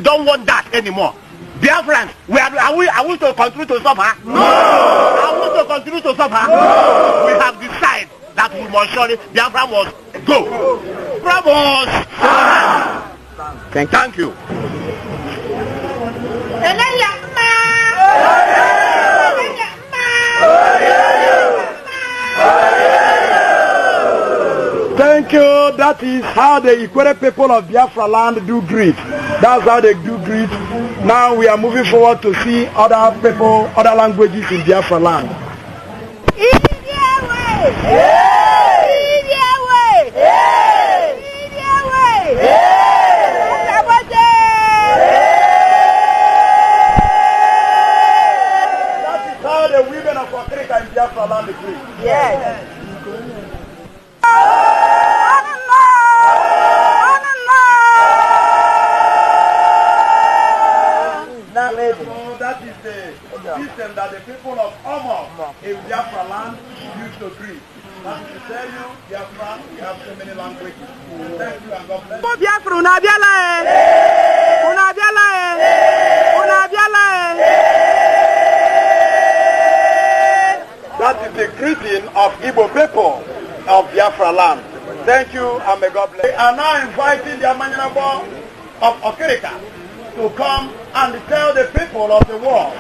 don't want that anymore. Biafran, are we to continue to suffer? No! Are we to continue to suffer? No! We have decided that we must surely, Biafra must go. Crumbles! Thank you. Thank you. That is how the Ikwerre people of Biafra land do greet. That's how they do greet. Now we are moving forward to see other people, other languages in Biafra land. That is how the women of Africa in Biafra land greet. Yes. So that is the system that the people of Omo in Biafra land used to greet. That is to tell you, Biafra, we have so many languages. Thank you and God bless you. Biafra, una biala una biala una biala. That is the greeting of Igbo people of Biafra land. Thank you and may God bless you. We are now inviting the Amanyanabo of Okirika to come and tell the people of the world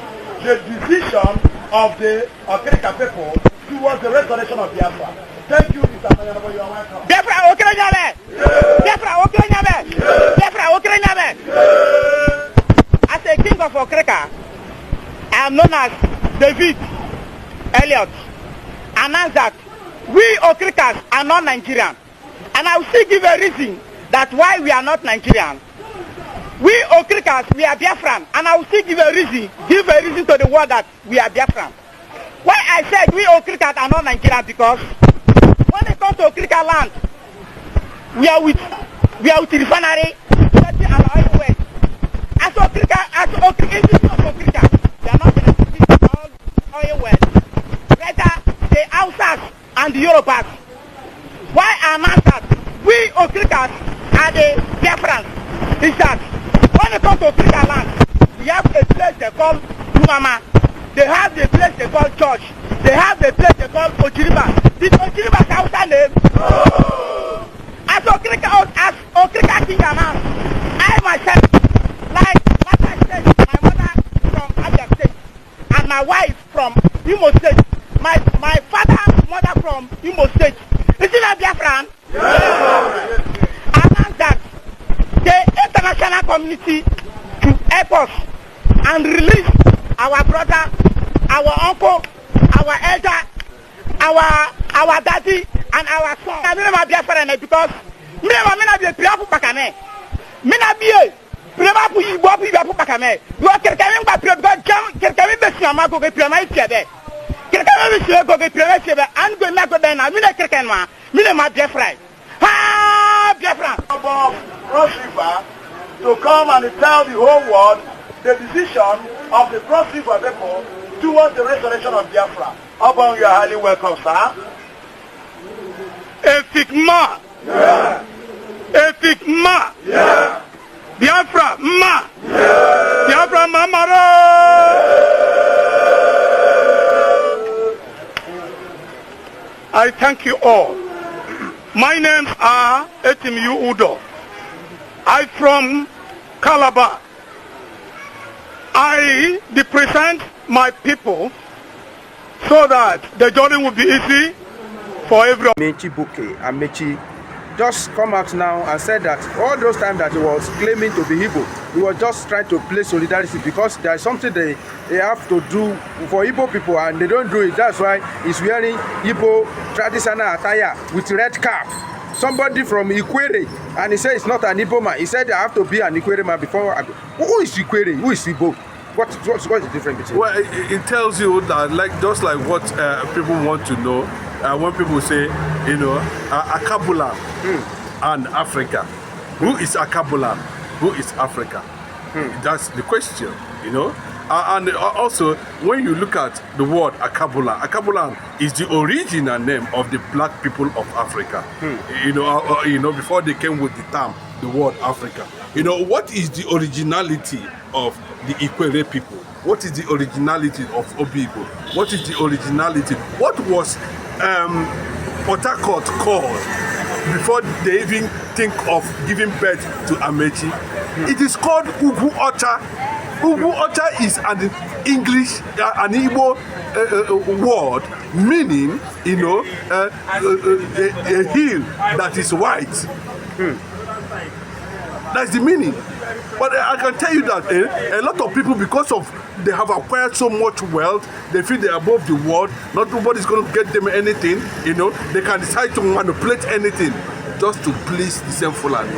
the decision of the Okirika people towards the restoration of Biafra. Thank you, Mr. Amanyanabo. You are welcome. Biafra, Okiranyame! Biafra, Okiranyame! Biafra, Okiranyame! As a king of Okirika, I am known as David Elliot. Announced that we Okirikas are not Nigerian. And I will still give a reason that why we are not Nigerian. We Okirikas, we are Biafran, and I will still give a reason to the world that we are Biafran. Why I said we Okirikas are not Nigerian, because when it comes to Okrika land, we are with refinery, and oil wells. As Okrika, they are not benefiting all oil wells. Rather, the Hausas and the Yorubas. Why I announced that we Okirikas are the Biafrans? Is that when it comes to Okrika land, we have a place they call Lumama. They have the place they call Church. They have the place they call Ochiriba. This Ochiriba is Hausa name. As Okrika King announced, I myself, like I said, my mother from Abia State and my wife from Imo State. My father's mother from Imo State. Is it not Biafran? Yes. Announced that the international community to help us and release our brother, our uncle, our elder, our daddy, and our son. I mean, I'm Biafran because me na be Biafra pakane. Me na be Biafra igbo pakane. You are kerkami ba because kerkami be siama go be Biafra tiebe. Kerkami be siama go be Biafra tiebe. And go na go den na me na kerkanwa. Me na Biafra. Ha Biafra. Above Cross River to come and tell the whole world the decision of the Cross River people towards the restoration of Biafra. Abong, you are highly welcome, sir. Efikma. Yeah. Efikma. Yeah. Biafra ma. Yeah. Biafra mamara. I thank you all. My names are Etimu Udo. I'm from Calabar. I represent my people so that the journey will be easy for everyone. Mechi Buke and Mechi just come out now and said that all those times that he was claiming to be Igbo, he was just trying to play solidarity because there is something they have to do for Igbo people and they don't do it. That's why he's wearing Igbo traditional attire with red cap. Somebody from Ikwerre, and he said it's not an Igbo man. He said I have to be an Ikwerre man before I go. Who is Ikwerre? Who is Igbo? What's the difference between? Well, it tells you that just like what people want to know. When people say, you know, Akabulan and Africa, who is Akabulan? Who is Africa? That's the question, you know. And also, when you look at the word Akabulan, Akabulan is the original name of the black people of Africa. You know, before they came with the term the word Africa. You know, what is the originality of the Ikwerre people? What is the originality of Obibo? What is the originality? What was Port Harcourt called before they even think of giving birth to Amechi? It is called Ugwu Ocha. Ugwu Ocha is an English, an Igbo word meaning, you know, a hill that is white. That's the meaning. But I can tell you that a lot of people, because of they have acquired so much wealth, they feel they're above the world. Not nobody's going to get them anything. You know, they can decide to manipulate anything just to please the same Fulani.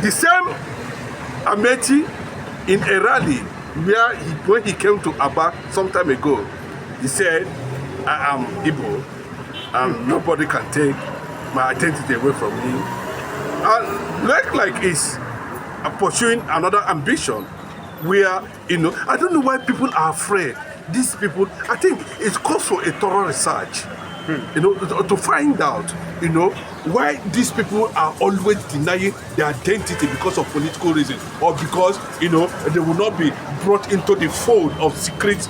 The same Amechi in a rally where when he came to Aba some time ago, he said, "I am Igbo, and nobody can take my identity away from me." And like is pursuing another ambition where, you know, I don't know why people are afraid. These people, I think it calls for a thorough research, you know, to find out, you know, why these people are always denying their identity because of political reasons, or because, you know, they will not be brought into the fold of secret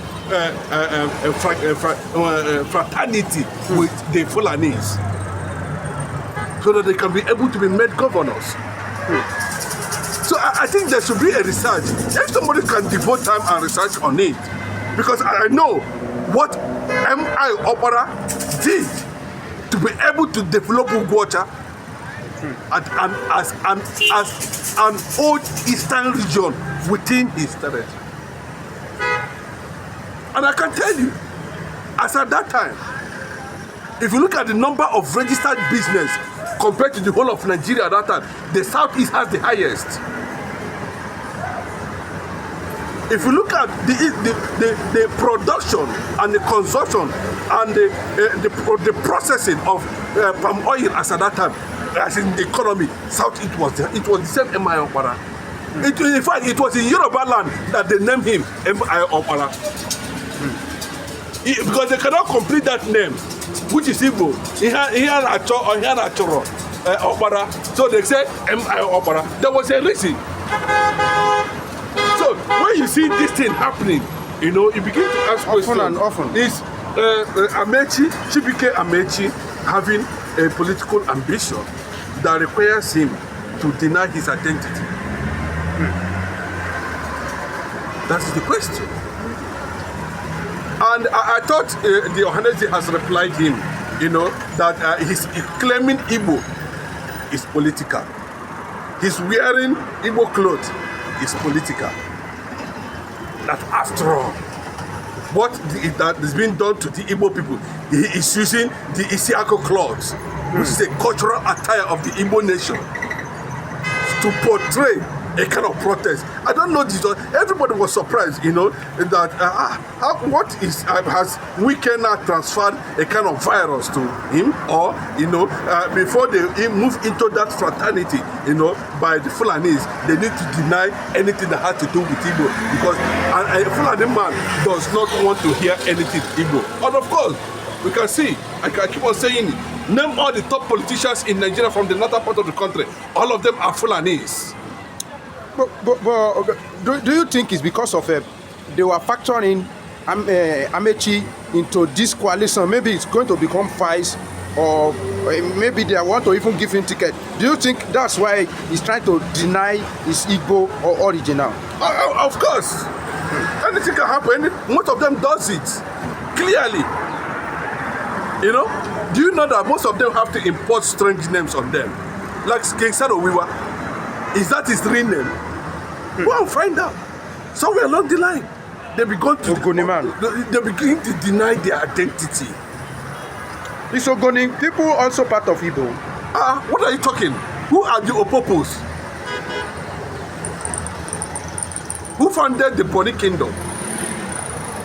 fraternity with the Fulanis, so that they can be able to be made governors. So I think there should be a research. If somebody can devote time and research on it, because I know what M.I. Opera did to be able to develop Ugwocha as an old eastern region within his territory. And I can tell you, as at that time, if you look at the number of registered business compared to the whole of Nigeria at that time, the Southeast has the highest. If you look at the production and the consumption and the processing of palm oil as at that time, as in the economy, Southeast was the same M.I. Opara. In fact, it was in Yoruba land that they named him M.I. Opara. Because they cannot complete that name, which is Igbo. Opara. So they say M.I. Opara. There was a reason. So when you see this thing happening, you know, you begin to ask questions. Often. Is Amechi, Chibike Amechi, having a political ambition that requires him to deny his identity? That is the question. And I thought the Ohanese has replied him, you know, that he's claiming Igbo is political. He's wearing Igbo clothes is political. That after all, what that is being done to the Igbo people, he is using the Isiako cloths, which is a cultural attire of the Igbo nation, to portray a kind of protest. I don't know this. Everybody was surprised, you know, that has Weekend now transferred a kind of virus to him, or, you know, before they move into that fraternity, you know, by the Fulanis, they need to deny anything that has to do with Igbo, because a Fulani man does not want to hear anything Igbo. And of course, we can see, I keep on saying it, name all the top politicians in Nigeria from the northern part of the country, all of them are Fulanis. But do you think it's because of they were factoring Amechi into this coalition? Maybe it's going to become vice, or maybe they want to even give him ticket. Do you think that's why he's trying to deny his Igbo or original? Of course. Anything can happen. Most of them does it. Clearly. You know? Do you know that most of them have to import strange names on them? Like King Sarowiwa. Is that his real name? Go and find out. Somewhere along the line, they begin to deny their identity. Is Ogoni people also part of Igbo? What are you talking? Who are the Opopos? Who founded the Boni Kingdom?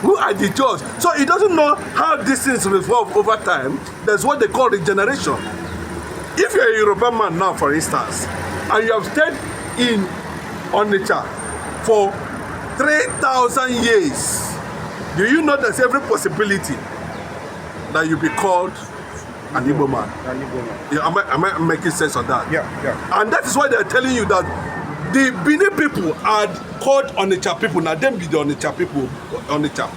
Who are the Jaws? So he doesn't know how these things revolve over time. That's what they call regeneration. If you're a Yoruba man now, for instance, and you have stayed in Onitsha for 3,000 years, do you know there's every possibility that you'll be called an Igbo man. An Igbo man. Yeah, am I making sense of that? Yeah, yeah. And that is why they're telling you that the Benin people are called Onitsha people. Now them be the Onitsha people, Onitsha.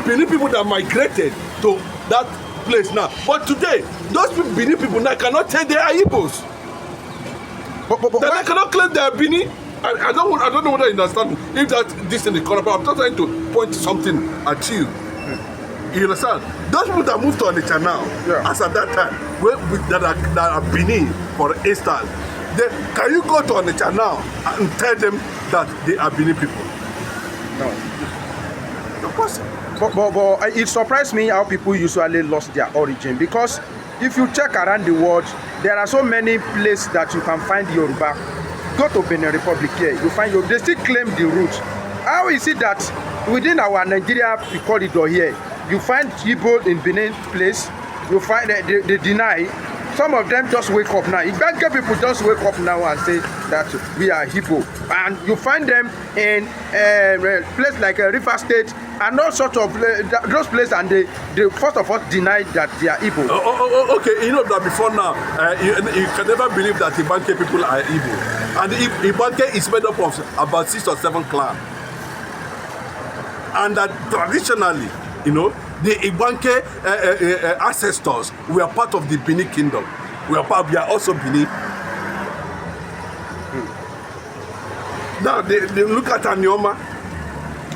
Benin people that migrated to that place now. But today, those Benin people now cannot say they are Igbos. But They cannot claim they are Benin. I don't know whether you understand if that this in the corner, but I'm just trying to point something at you. You understand? Those people that moved to Onitsha now, as at that time, that are Benin, for instance, can you go to Onitsha now and tell them that they are Benin people? No. Of course. But it surprised me how people usually lost their origin, because if you check around the world, there are so many places that you can find Yoruba. Go to Benin Republic here, you find Yoruba. They still claim the root. How is it that within our Nigeria corridor here, you find Igbo in Benin place, you find that they deny? Some of them just wake up now. Igbo people just wake up now and say that we are Igbo. And you find them in a place like a River State and all sorts of those places, and they first of all deny that they are Igbo. Okay, you know that before now, you can never believe that Ibanke people are Igbo. And Ibanke is made up of about 6 or 7 clans. And that traditionally, you know, the Ibanke ancestors were part of the Benin kingdom. We are also Benin. Now they look at Anyoma.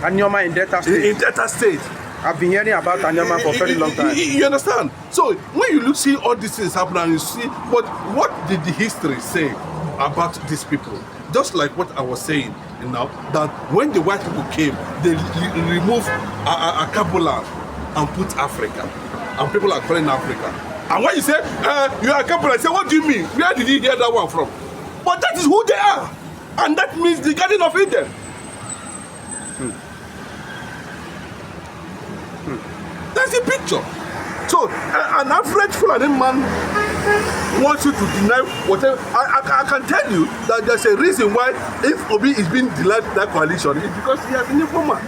Anyoma in Delta State. In Delta State. I've been hearing about Anyoma for a very long time. You understand? So when you see all these things happen and you see, but what did the history say about these people? Just like what I was saying, you know, that when the white people came, they removed Akabuland and put Africa, and people are calling Africa. And when you say you are Akabuland, I say, what do you mean? Where did you hear that one from? But that is who they are, and that means the Garden of Eden. That's the picture. So an average Fulani man wants you to deny whatever. I can tell you that there's a reason why if Obi is being denied that coalition, it's because he has an Igbo man.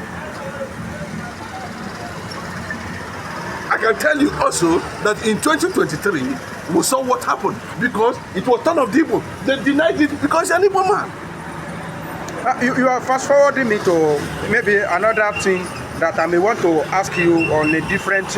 I can tell you also that in 2023 we saw what happened because it was turn of the Igbo. They denied it because he's an Igbo man. You are fast forwarding me to maybe another thing that I may want to ask you on a different,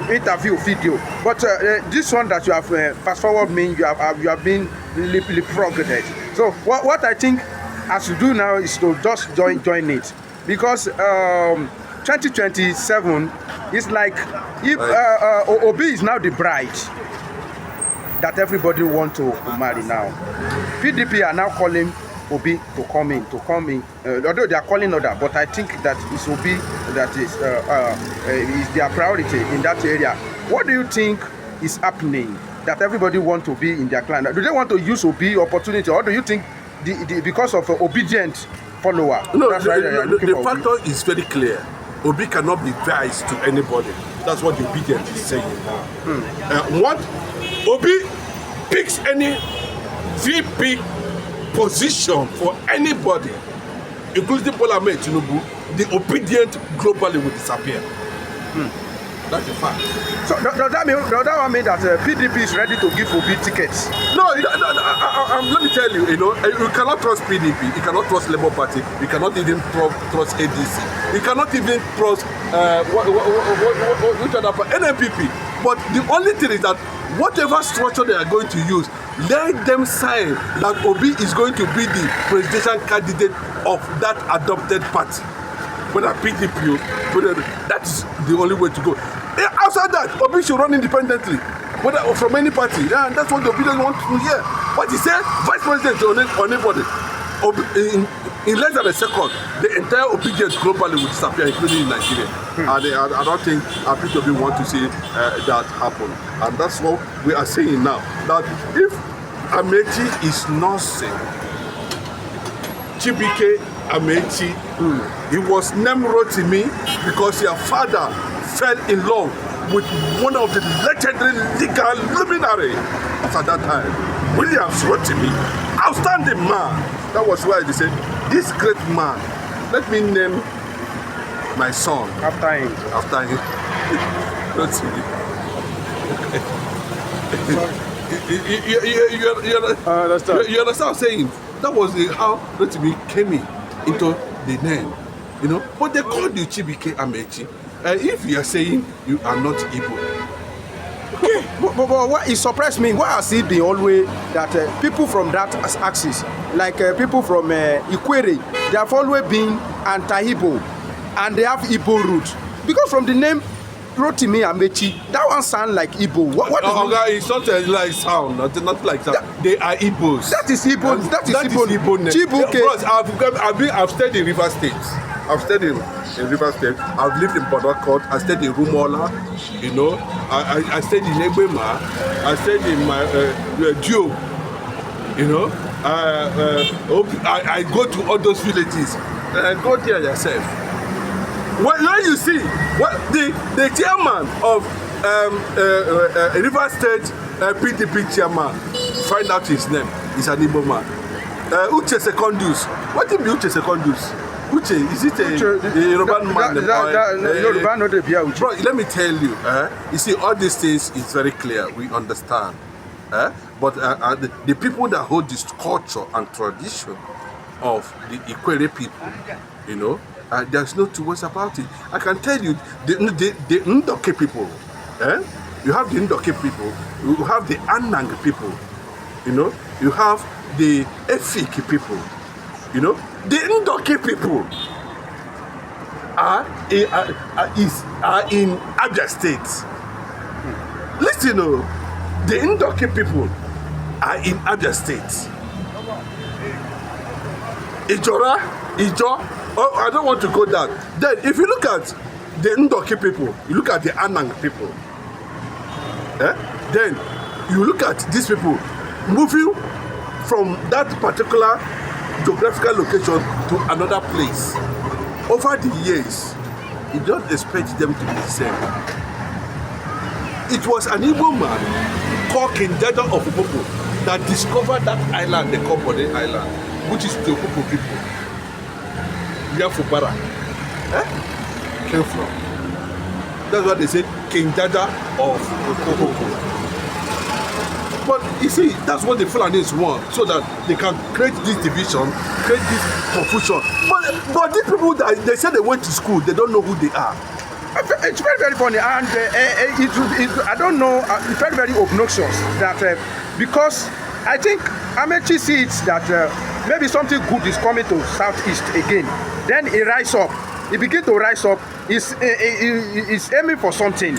interview video. But this one that you have fast forward me, you have been leapfrogged. So what I think I should do now is to just join it, because 2027 is like if Obi is now the bride that everybody want to marry now. PDP are now calling Obi to come in, although they are calling other, but I think that it's Obi that is their priority in that area. What do you think is happening that everybody want to be in their clan? Do they want to use Obi opportunity, or do you think because of obedient follower? No, the factor is very clear. Obi cannot be vice to anybody. That's what the obedient is saying. What Obi picks any VP position for anybody, including Bola Ahmed Tinubu, the obedient globally will disappear. That's a fact. So does that mean that PDP is ready to give Obi tickets? No, let me tell you, you cannot trust PDP, you cannot trust Labour Party, you cannot even trust ADC, you cannot even trust which other party, NNPP. But the only thing is that whatever structure they are going to use, let them sign that Obi is going to be the presidential candidate of that adopted party. Whether PDP, that is the only way to go. Outside that, Obi should run independently, whether from any party. Yeah, and that's what the Obi doesn't want to hear. But he said vice president on anybody. In less than a second, the entire obedience globally will disappear, including in Nigeria. And I don't think Obi want to see that happen. And that's what we are saying now. That if Amechi is nursing Chibike Amechi, he was named Rotimi because your father fell in love with one of the legendary legal luminaries at that time, Williams Rotimi, outstanding man. That was why they said, this great man, let me name my son after him. You understand what I'm saying? That was how Rotimi came into the name, you know. But they called you Chibike Amechi. If you are saying you are not Igbo. Okay, but what it surprised me, why has it been always that people from that axis, like people from Ikwerreland, they have always been anti-Igbo and they have Igbo roots? Because from the name Rotimi Amechi, that one sound like Igbo. What is it's not like sound, not like sound. They are Igbos. That is Igbo. That is Igbo name. Chibuke. Bros, I've stayed in River State. I've stayed in River State. I've lived in Port Harcourt. I stayed in Rumola. You know, I stayed in Egbema. I stayed in my Dio. You know, I go to all those villages. Go there yourself. When you see the chairman of River State PDP chairman, find out his name. He's an Igbo man. Uche Secondus. What do you mean Uche Secondus? Uche, is it a Yoruba man? Yoruba no dey bia Uche. Bro, let me tell you. You see, all these things is very clear. We understand. But the people that hold this culture and tradition of the Ikwerreland people, you know, there's no two ways about it. I can tell you, the Ndoke people, you have the Ndoke people, you have the Anang people, you know, you have the Efik people, you know. The Ndoke people are in Abia State. Listen, the Ndoke people are in Abia State. Ijo. Oh, I don't want to go down. Then, if you look at the Ndoke people, you look at the Anang people, then you look at these people moving from that particular geographical location to another place. Over the years, you don't expect them to be the same. It was an Igbo man called King Jaja of Opopo that discovered that island they call Bode Island, which is the Opopo people. Biafra came from. That's why they say King Jaja of Opopo. But you see, that's what the Fulanis want, so that they can create this division, create this confusion. But these people that they say they went to school, they don't know who they are. It's very, very funny, and I don't know, it's very, very obnoxious that because I think Amechi sees that maybe something good is coming to Southeast again. Then he rise up. He begins to rise up. He's aiming for something.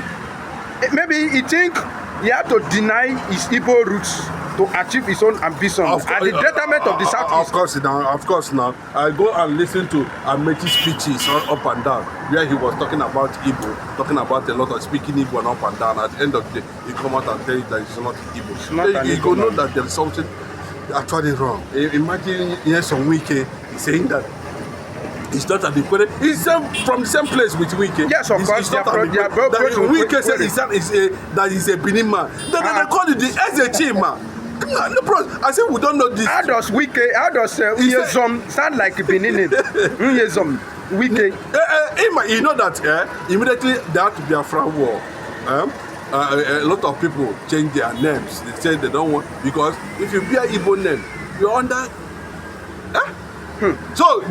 Maybe he think he had to deny his Igbo roots to achieve his own ambition at the detriment of the Southeast. Of course now. I go and listen to Amechi's speeches up and down, where he was talking about Igbo, talking about a lot of speaking Igbo and up and down. At the end of the day, he come out and tell you that it's not Igbo. You go know that there's something actually wrong. Imagine here some Wike saying that it's not an Ikwerreland. He's from the same place with Wike. Yes, of course. Wike said that he's a Benin man. Then they call it the Ezechi man. No problem. I said we don't know this. How does Uyezom sound like Benin? Uyezom, Wike. You know that immediately there had to be a Biafran war. A lot of people change their names. They say they don't want, because if you bear Igbo name, you're under. So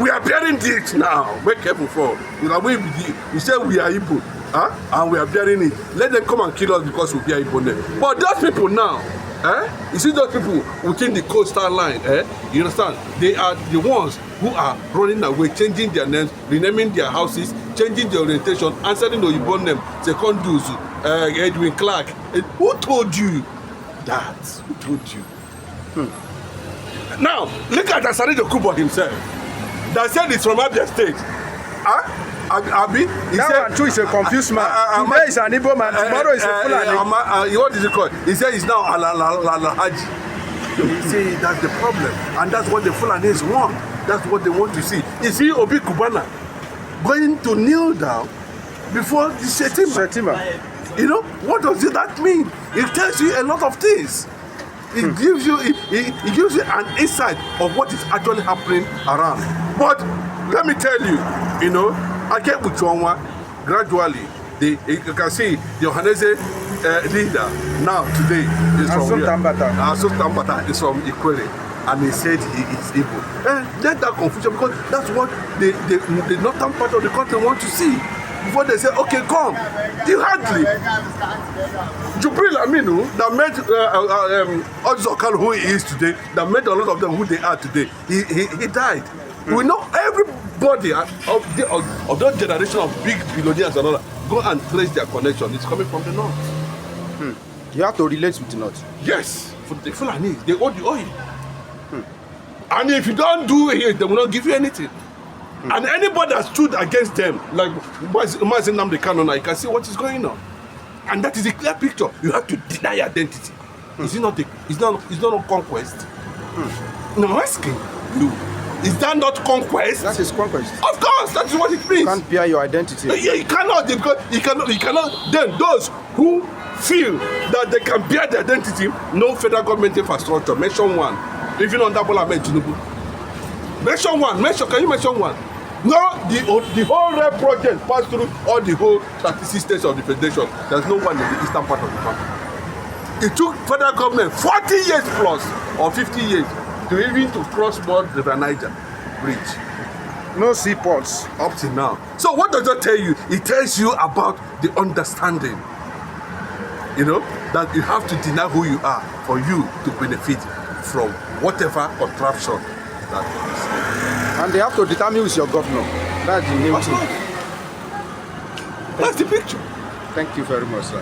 we are bearing it now. Make careful for. You know, we say we are Igbo, and we are bearing it. Let them come and kill us because we bear Igbo name. But those people now, you see those people within the coastal line, you understand? They are the ones who are running away, changing their names, renaming their houses, changing their orientation, answering the Igbo name, Secondus, Edwin Clark. Who told you that? Who told you? Now, look at Asari Dokubo himself. That said he's from Abia State. Abi? That one too is a confused man. Today is an Igbo man, tomorrow is a Fulani. What is it called? He said he's now Al-Haji. You see, that's the problem. And that's what the Fulanis want. That's what they want to see. You see Obi Kubana going to kneel down before the Shetima. You know, what does that mean? It tells you a lot of things. It gives you it gives you an insight of what is actually happening around. But let me tell you, you know, I get with Chonwa gradually You can see the Ohanese leader now today is from Tambata is from Ikwerreland, and he said he is Igbo. And let that confusion, because that's what the northern part of the country want to see. Before they say, okay, come. He hardly. Jubril Aminu, that made Odzokal who he is today, that made a lot of them who they are today, he died. We know everybody of that generation of big billionaires and all that, go and trace their connection. It's coming from the north. You have to relate with the north. Yes, for the Fulani, they owe the oil. And if you don't do it, they will not give you anything. And anybody that stood against them, like Mazin Namde Kanona, you can see what is going on. And that is a clear picture. You have to deny identity. It's not a conquest. No, I'm asking you. Is that not conquest? That is conquest. Of course, that is what it means. You can't bear your identity. Yeah, you cannot, because you cannot. Then those who feel that they can bear their identity, no federal government infrastructure. Mention one. Even on that Bola Tinubu. Mention one. Can you mention one? No, the whole rail project passed through all the whole 36 states of the federation. There's no one in the eastern part of the country. It took federal government 40 years plus or 50 years to even to cross board the River Niger bridge. No seaports. Up to now. So what does that tell you? It tells you about the understanding. You know, that you have to deny who you are for you to benefit from whatever contraption that is. And they have to determine who's your governor. That's the new thing. That's the picture. Thank you very much, sir.